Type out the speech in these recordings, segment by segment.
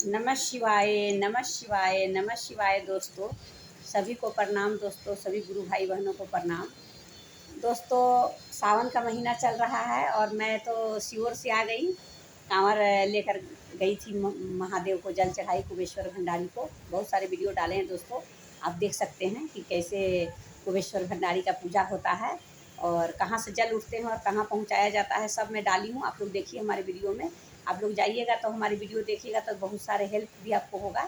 नमः शिवाय, नमः शिवाय, नमः शिवाय दोस्तों। सभी को प्रणाम दोस्तों, सभी गुरु भाई बहनों को प्रणाम। दोस्तों, सावन का महीना चल रहा है और मैं तो सीहोर से आ गई। कांवर लेकर गई थी, महादेव को जल चढ़ाई, कुबेश्वर भंडारी को। बहुत सारे वीडियो डाले हैं दोस्तों, आप देख सकते हैं कि कैसे कुबेश्वर भंडारी का पूजा होता है और कहाँ से जल उठते हैं और कहाँ पहुँचाया जाता है, सब मैं डाली हूँ। आप लोग देखिए हमारे वीडियो में। आप लोग जाइएगा तो हमारी वीडियो देखिएगा तो बहुत सारे हेल्प भी आपको होगा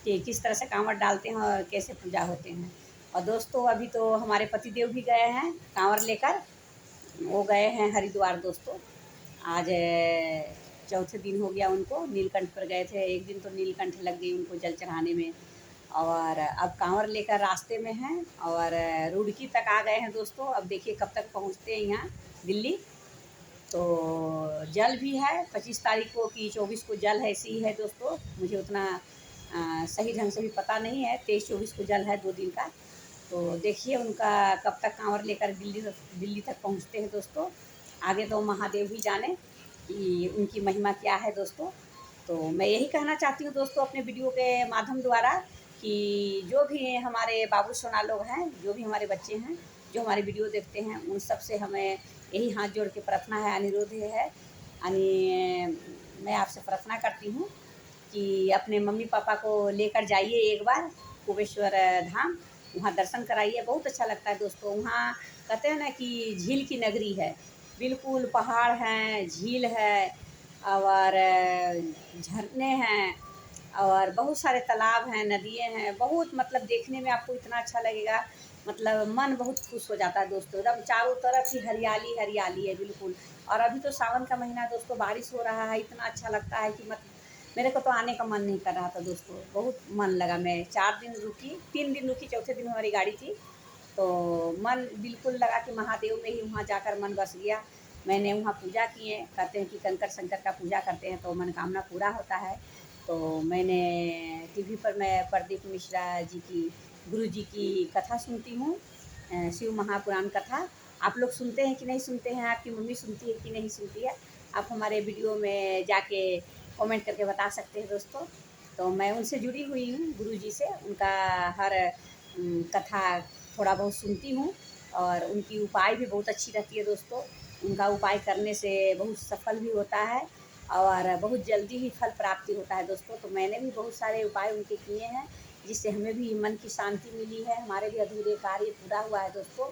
कि किस तरह से कांवड़ डालते हैं और कैसे पूजा होते हैं। और दोस्तों, अभी तो हमारे पतिदेव भी गए हैं कांवर लेकर, वो गए हैं हरिद्वार दोस्तों। आज चौथे दिन हो गया उनको, नीलकंठ पर गए थे। एक दिन तो नीलकंठ लग गई उनको जल चढ़ाने में। और अब कांवर लेकर रास्ते में हैं और रुड़की तक आ गए हैं दोस्तों। अब देखिए कब तक पहुंचते हैं यहाँ दिल्ली। तो जल भी है 25 तारीख को कि 24 को जल है, ऐसी ही है दोस्तों। मुझे उतना सही ढंग से भी पता नहीं है। 23-24 को जल है, 2 दिन का। तो देखिए उनका कब तक कांवर लेकर दिल्ली तक पहुंचते हैं दोस्तों। आगे तो महादेव भी जाने कि उनकी महिमा क्या है दोस्तों। तो मैं यही कहना चाहती हूँ दोस्तों अपने वीडियो के माध्यम द्वारा कि जो भी हमारे बाबू सोना लोग हैं, जो भी हमारे बच्चे हैं, जो हमारे वीडियो देखते हैं, उन सब से हमें यही हाथ जोड़ के प्रार्थना है, अनुरोध है मैं आपसे प्रार्थना करती हूँ कि अपने मम्मी पापा को लेकर जाइए एक बार कुबेश्वर धाम। वहाँ दर्शन कराइए, बहुत अच्छा लगता है दोस्तों। वहाँ कहते हैं ना कि झील की नगरी है, बिल्कुल पहाड़ हैं, झील है और झरने हैं और बहुत सारे तालाब हैं, नदियाँ हैं। बहुत मतलब देखने में आपको इतना अच्छा लगेगा, मतलब मन बहुत खुश हो जाता है दोस्तों। एकदम चारों तरफ ही हरियाली हरियाली है बिल्कुल। और अभी तो सावन का महीना है दोस्तों, बारिश हो रहा है, इतना अच्छा लगता है कि मत मेरे को तो आने का मन नहीं कर रहा था दोस्तों। बहुत मन लगा। मैं 4 दिन रुकी, 3 दिन रुकी, चौथे दिन हमारी गाड़ी थी। तो मन बिल्कुल लगा कि महादेव में ही वहाँ जाकर मन बस गया। मैंने वहाँ पूजा किए। कहते हैं कि कंकर शंकर का पूजा करते हैं तो मनोकामना पूरा होता है। तो मैंने टीवी पर मैं प्रदीप मिश्रा जी की, गुरु जी की कथा सुनती हूँ, शिव महापुराण कथा। आप लोग सुनते हैं कि नहीं सुनते हैं? आपकी मम्मी सुनती है कि नहीं सुनती है? आप हमारे वीडियो में जाके कमेंट करके बता सकते हैं दोस्तों। तो मैं उनसे जुड़ी हुई हूँ, गुरु जी से। उनका हर कथा थोड़ा बहुत सुनती हूँ और उनकी उपाय भी बहुत अच्छी रहती है दोस्तों। उनका उपाय करने से बहुत सफल भी होता है और बहुत जल्दी ही फल प्राप्ति होता है दोस्तों। तो मैंने भी बहुत सारे उपाय उनके किए हैं, जिससे हमें भी मन की शांति मिली है, हमारे भी अधूरे कार्य पूरा हुआ है दोस्तों।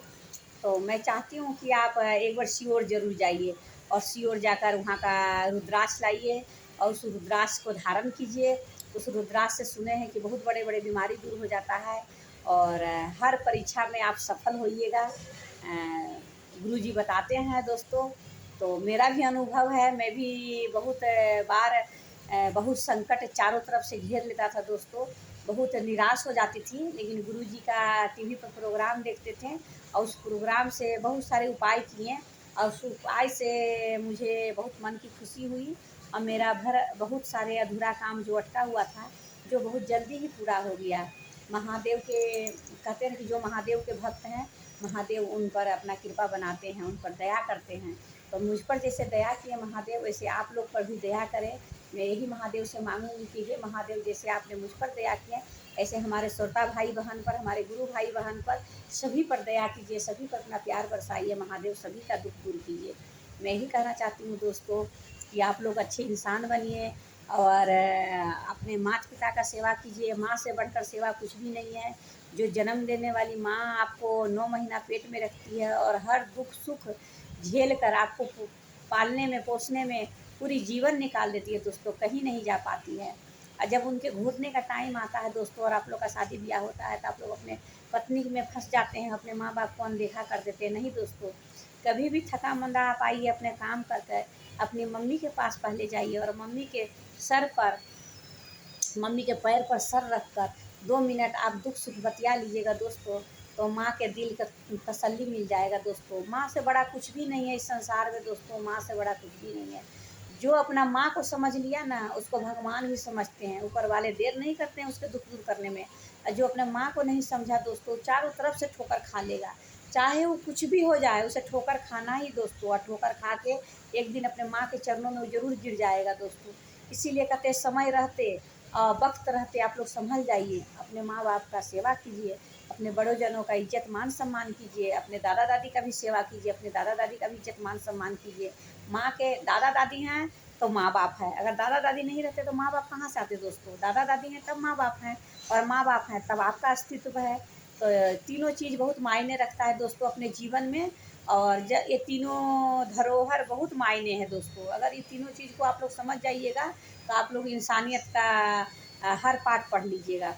तो मैं चाहती हूँ कि आप एक बार सीहोर ज़रूर जाइए और सीहोर जाकर वहाँ का रुद्राक्ष लाइए और उस रुद्राक्ष को धारण कीजिए। उस रुद्राक्ष से सुने हैं कि बहुत बड़े बड़े बीमारी दूर हो जाता है और हर परीक्षा में आप सफल होइएगा, गुरुजी बताते हैं दोस्तों। तो मेरा भी अनुभव है, मैं भी बहुत बार बहुत संकट चारों तरफ से घेर लेता था दोस्तों। बहुत निराश हो जाती थी, लेकिन गुरुजी का टीवी पर प्रोग्राम देखते थे और उस प्रोग्राम से बहुत सारे उपाय किए और उस उपाय से मुझे बहुत मन की खुशी हुई और मेरा बहुत सारे अधूरा काम जो अटका हुआ था, जो बहुत जल्दी ही पूरा हो गया। महादेव के कहते हैं कि जो महादेव के भक्त हैं, महादेव उन पर अपना कृपा बनाते हैं, उन पर दया करते हैं। तो मुझ पर जैसे दया किए महादेव, वैसे आप लोग पर भी दया करें। मैं यही महादेव से मांगूंगी कि हे महादेव, जैसे आपने मुझ पर दया किए, ऐसे हमारे श्रोता भाई बहन पर, हमारे गुरु भाई बहन पर, सभी पर दया कीजिए, सभी पर अपना प्यार बरसाइए महादेव, सभी का दुख दूर कीजिए। मैं यही कहना चाहती हूँ दोस्तों कि आप लोग अच्छे इंसान बनिए और अपने माता पिता का सेवा कीजिए। माँ से बढ़कर सेवा कुछ भी नहीं है। जो जन्म देने वाली माँ आपको 9 महीना पेट में रखती है और हर दुख सुख झेल कर आपको पालने में, पोसने में पूरी जीवन निकाल देती है दोस्तों, कहीं नहीं जा पाती है। और जब उनके घूटने का टाइम आता है दोस्तों और आप लोग का शादी ब्याह होता है, तो आप लोग अपने पत्नी में फंस जाते हैं, अपने माँ बाप को अनदेखा कर देते हैं। नहीं दोस्तों, कभी भी थका मंदा आप आइए, अपने काम कर कर अपनी मम्मी के पास पहले जाइए और मम्मी के सर पर, मम्मी के पैर पर सर रख कर 2 मिनट आप दुख सुख बतिया लीजिएगा दोस्तों। तो माँ के दिल का तसल्ली मिल जाएगा दोस्तों। माँ से बड़ा कुछ भी नहीं है इस संसार में दोस्तों, माँ से बड़ा कुछ भी नहीं है। जो अपना माँ को समझ लिया ना, उसको भगवान भी समझते हैं। ऊपर वाले देर नहीं करते हैं उसके दुख दूर करने में। और जो अपने माँ को नहीं समझा दोस्तों, चारों तरफ से ठोकर खा लेगा। चाहे वो कुछ भी हो जाए, उसे ठोकर खाना ही दोस्तों। और ठोकर खा के एक दिन अपने माँ के चरणों में वो जरूर गिर जाएगा दोस्तों। इसीलिए कहते हैं समय रहते वक्त रहते आप लोग संभल जाइए, अपने माँ बाप का सेवा कीजिए, अपने बड़ों जनों का इज्जत मान सम्मान कीजिए, अपने दादा दादी का भी सेवा कीजिए, अपने दादा दादी का भी इज्जत मान सम्मान कीजिए। माँ के दादा दादी हैं तो माँ बाप है, अगर दादा दादी नहीं रहते तो माँ बाप कहाँ से आते दोस्तों। दादा दादी हैं तब माँ बाप हैं, और माँ बाप हैं तब आपका अस्तित्व है। तो तीनों चीज़ बहुत मायने रखता है दोस्तों अपने जीवन में, और ये तीनों धरोहर बहुत मायने हैं दोस्तों। अगर ये तीनों चीज़ को आप लोग समझ जाइएगा तो आप लोग इंसानियत का हर पाठ पढ़ लीजिएगा।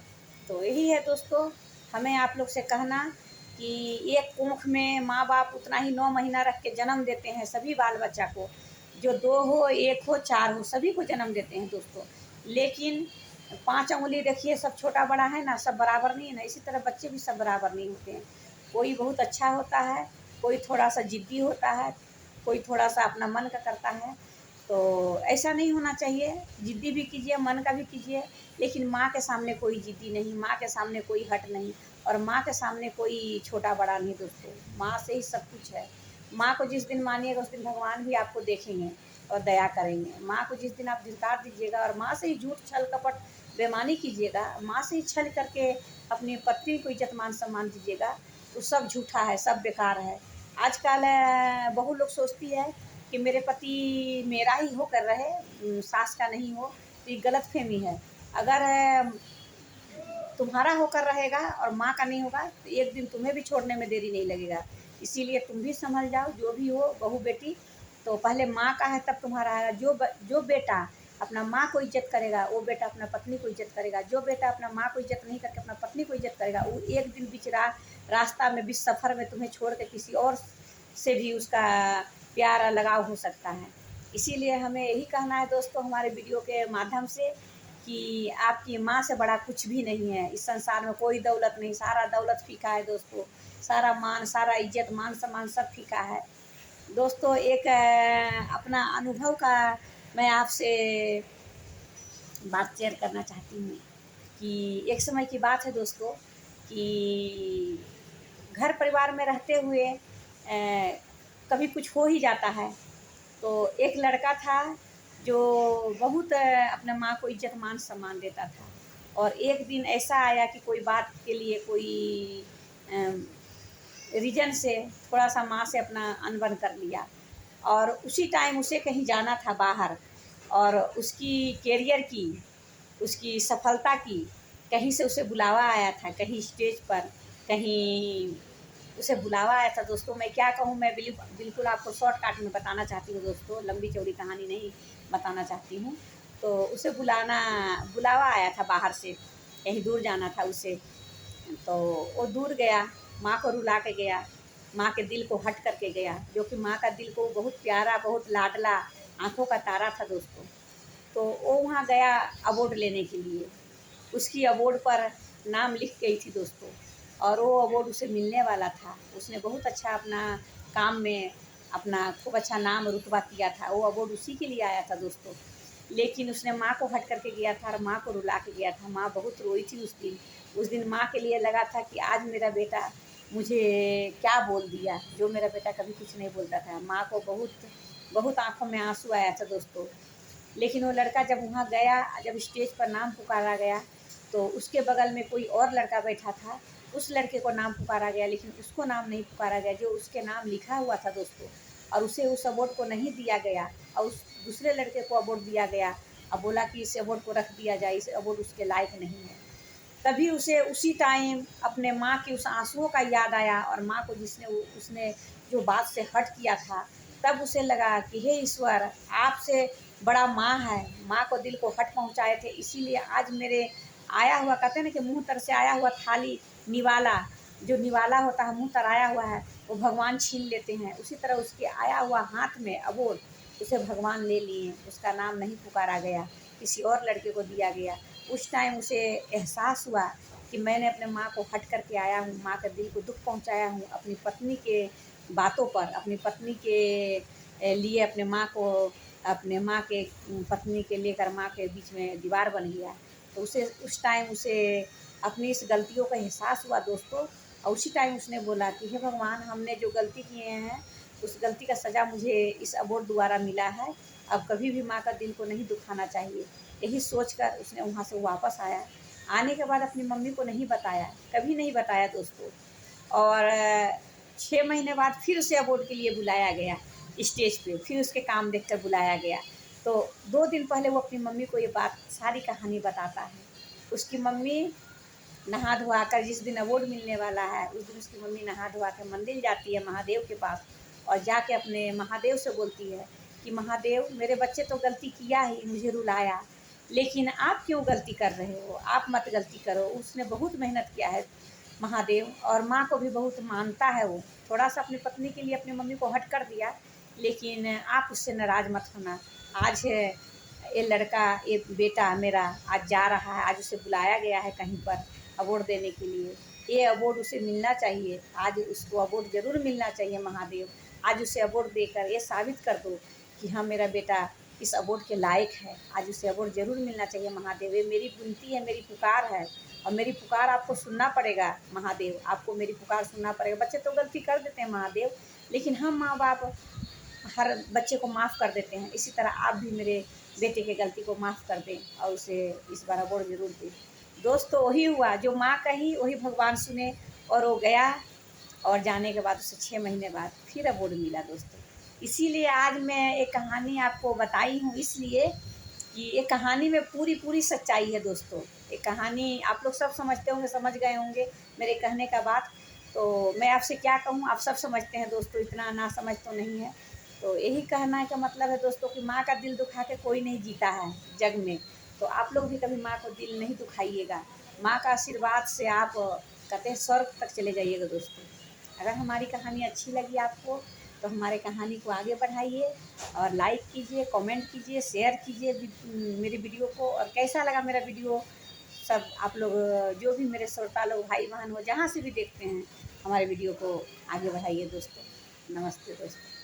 तो यही है दोस्तों, हमें आप लोग से कहना कि एक कोख में माँ बाप उतना ही 9 महीना रख के जन्म देते हैं सभी बाल बच्चा को, जो 2 हो, 1 हो, 4 हो, सभी को जन्म देते हैं दोस्तों। लेकिन 5 अंगुली देखिए, सब छोटा बड़ा है ना, सब बराबर नहीं है ना, इसी तरह बच्चे भी सब बराबर नहीं होते हैं। कोई बहुत अच्छा होता है, कोई थोड़ा सा ज़िद्दी होता है, कोई थोड़ा सा अपना मन का करता है। तो ऐसा नहीं होना चाहिए, ज़िद्दी भी कीजिए, मन का भी कीजिए, लेकिन माँ के सामने कोई ज़िद्दी नहीं, माँ के सामने कोई हट नहीं, और माँ के सामने कोई छोटा बड़ा नहीं दोस्तों। माँ से ही सब कुछ है। माँ को जिस दिन मानिएगा उस दिन भगवान भी आपको देखेंगे और दया करेंगे। माँ को जिस दिन आप धिक्कार दीजिएगा और माँ से ही झूठ छल कपट बेईमानी कीजिएगा, माँ से ही छल करके अपनी पत्नी को इज्जत मान सम्मान दीजिएगा, तो सब झूठा है, सब बेकार है। आजकल बहुत लोग सोचती है कि मेरे पति मेरा ही होकर रहे, सास का नहीं हो, तो ये गलतफहमी है। अगर तुम्हारा होकर रहेगा और माँ का नहीं होगा तो एक दिन तुम्हें भी छोड़ने में देरी नहीं लगेगा। इसीलिए तुम भी संभल जाओ, जो भी हो बहू बेटी, तो पहले माँ का है तब तुम्हारा है। जो बेटा अपना माँ को इज्जत करेगा वो बेटा अपना पत्नी को इज्जत करेगा, जो बेटा अपना माँ को इज्जत नहीं करके अपना पत्नी को इज्जत करेगा वो एक दिन बीच रास्ता में, बीच सफ़र में तुम्हें छोड़ के किसी और से भी उसका प्यार लगाव हो सकता है। इसीलिए हमें यही कहना है दोस्तों हमारे वीडियो के माध्यम से कि आपकी माँ से बड़ा कुछ भी नहीं है इस संसार में, कोई दौलत नहीं, सारा दौलत फीका है दोस्तों, सारा मान, सारा इज्जत मान सम्मान सब फीका है दोस्तों। एक अपना अनुभव का मैं आपसे बात शेयर करना चाहती हूँ कि एक समय की बात है दोस्तों कि घर परिवार में रहते हुए कभी कुछ हो ही जाता है। तो एक लड़का था जो बहुत अपने माँ को इज्जत मान सम्मान देता था, और एक दिन ऐसा आया कि कोई बात के लिए, कोई रीजन से थोड़ा सा माँ से अपना अनबन कर लिया, और उसी टाइम उसे कहीं जाना था बाहर, और उसकी कैरियर की, उसकी सफलता की, कहीं से उसे बुलावा आया था, कहीं स्टेज पर, कहीं उसे बुलावा आया था दोस्तों। मैं क्या कहूँ, मैं बिल्कुल आपको शॉर्टकट में बताना चाहती हूँ दोस्तों, लंबी चौड़ी कहानी नहीं बताना चाहती हूँ। तो उसे बुलावा आया था बाहर से, कहीं दूर जाना था उसे। तो वो दूर गया, माँ को रुला के गया, माँ के दिल को हट करके गया, जो कि माँ का दिल को बहुत प्यारा, बहुत लाडला, आँखों का तारा था दोस्तों। तो वो वहाँ गया अवार्ड लेने के लिए, उसकी अवार्ड पर नाम लिख गई थी दोस्तों, और वो अवार्ड उसे मिलने वाला था। उसने बहुत अच्छा अपना काम में अपना खूब अच्छा नाम रुतबा किया था, वो अवार्ड उसी के लिए आया था दोस्तों। लेकिन उसने माँ को हट करके गया था और माँ को रुला के गया था। माँ बहुत रोई थी उस दिन। उस दिन माँ के लिए लगा था कि आज मेरा बेटा मुझे क्या बोल दिया, जो मेरा बेटा कभी कुछ नहीं बोलता था। माँ को बहुत बहुत आँखों में आंसू आया था दोस्तों। लेकिन वो लड़का जब वहाँ गया, जब स्टेज पर नाम पुकारा गया, तो उसके बगल में कोई और लड़का बैठा था, उस लड़के को नाम पुकारा गया, लेकिन उसको नाम नहीं पुकारा गया जो उसके नाम लिखा हुआ था दोस्तों। और उसे उस अवार्ड को नहीं दिया गया, और उस दूसरे लड़के को अवार्ड दिया गया। अब बोला कि इस अवार्ड को रख दिया जाए, इस अवार्ड उसके लायक नहीं है। तभी उसे उसी टाइम अपने माँ के उस आंसुओं का याद आया, और माँ को उसने जो बात से हट किया था, तब उसे लगा कि हे ईश्वर, आपसे बड़ा माँ है, माँ को दिल को हट पहुँचाए थे, इसीलिए आज मेरे आया हुआ, कहते हैं ना कि मुँह तर से आया हुआ थाली निवाला, जो निवाला होता है मुँह तर आया हुआ है, वो भगवान छीन लेते हैं। उसी तरह उसके आया हुआ हाथ में अवार्ड उसे भगवान ले लिए, उसका नाम नहीं पुकारा गया, किसी और लड़के को दिया गया। उस टाइम उसे एहसास हुआ कि मैंने अपने माँ को हट करके आया हूँ, माँ के दिल को दुख पहुँचाया हूँ, अपनी पत्नी के बातों पर, अपनी पत्नी के लिए अपने माँ को, अपने माँ के पत्नी के लेकर माँ के बीच में दीवार बन गया। तो उसे उस टाइम उसे अपनी इस गलतियों का एहसास हुआ दोस्तों, और उसी टाइम उसने बोला कि हे भगवान, हमने जो गलती किए हैं उस गलती का सज़ा मुझे इस अवार्ड द्वारा मिला है, अब कभी भी माँ का दिल को नहीं दुखाना चाहिए। यही सोचकर उसने वहाँ से वापस आया। आने के बाद अपनी मम्मी को नहीं बताया, कभी नहीं बताया दोस्तों। और 6 महीने बाद फिर उसे अवार्ड के लिए बुलाया गया स्टेज पे, फिर उसके काम देखकर बुलाया गया। तो 2 दिन पहले वो अपनी मम्मी को ये बात सारी कहानी बताता है। उसकी मम्मी नहा धोआ कर, जिस दिन अवार्ड मिलने वाला है उस दिन उसकी मम्मी नहा धोआ कर मंदिर जाती है महादेव के पास, और जाके अपने महादेव से बोलती है कि महादेव, मेरे बच्चे तो गलती किया ही, मुझे रुलाया, लेकिन आप क्यों गलती कर रहे हो, आप मत गलती करो। उसने बहुत मेहनत किया है महादेव, और माँ को भी बहुत मानता है वो। थोड़ा सा अपनी पत्नी के लिए अपनी मम्मी को हट कर दिया, लेकिन आप उससे नाराज़ मत होना। आज ये लड़का, ये बेटा मेरा आज जा रहा है, आज उसे बुलाया गया है कहीं पर अवार्ड देने के लिए। ये अवार्ड उसे मिलना चाहिए, आज उसको अवार्ड ज़रूर मिलना चाहिए महादेव। आज उसे अवार्ड देकर ये साबित कर दो कि हाँ, मेरा बेटा इस अवार्ड के लायक है, आज उसे अवार्ड ज़रूर मिलना चाहिए महादेव। ये मेरी विनती है, मेरी पुकार है, और मेरी पुकार आपको सुनना पड़ेगा महादेव, आपको मेरी पुकार सुनना पड़ेगा। बच्चे तो गलती कर देते हैं महादेव, लेकिन हम माँ बाप हर बच्चे को माफ़ कर देते हैं। इसी तरह आप भी मेरे बेटे की गलती को माफ़ कर दें और उसे इस बार अवार्ड ज़रूर दें। दोस्तों वही हुआ जो माँ कही, वही भगवान सुने, और वो गया, और जाने के बाद उसे 6 महीने बाद फिर अवार्ड मिला दोस्तों। इसीलिए आज मैं एक कहानी आपको बताई हूँ, इसलिए कि ये कहानी में पूरी पूरी सच्चाई है दोस्तों। ये कहानी आप लोग सब समझते होंगे, समझ गए होंगे मेरे कहने का बात। तो मैं आपसे क्या कहूँ, आप सब समझते हैं दोस्तों, इतना ना समझ तो नहीं है। तो यही कहना का मतलब है दोस्तों कि माँ का दिल दुखा के कोई नहीं जीता है जग में। तो आप लोग भी कभी माँ को दिल नहीं दुखाइएगा। माँ का आशीर्वाद से आप कहते हैं स्वर्ग तक चले जाइएगा दोस्तों। अगर हमारी कहानी अच्छी लगी आपको तो हमारे कहानी को आगे बढ़ाइए, और लाइक कीजिए, कमेंट कीजिए, शेयर कीजिए मेरी वीडियो को। और कैसा लगा मेरा वीडियो सब आप लोग, जो भी मेरे श्रोता लोग भाई बहन हो जहाँ से भी देखते हैं, हमारे वीडियो को आगे बढ़ाइए दोस्तों। नमस्ते दोस्तों।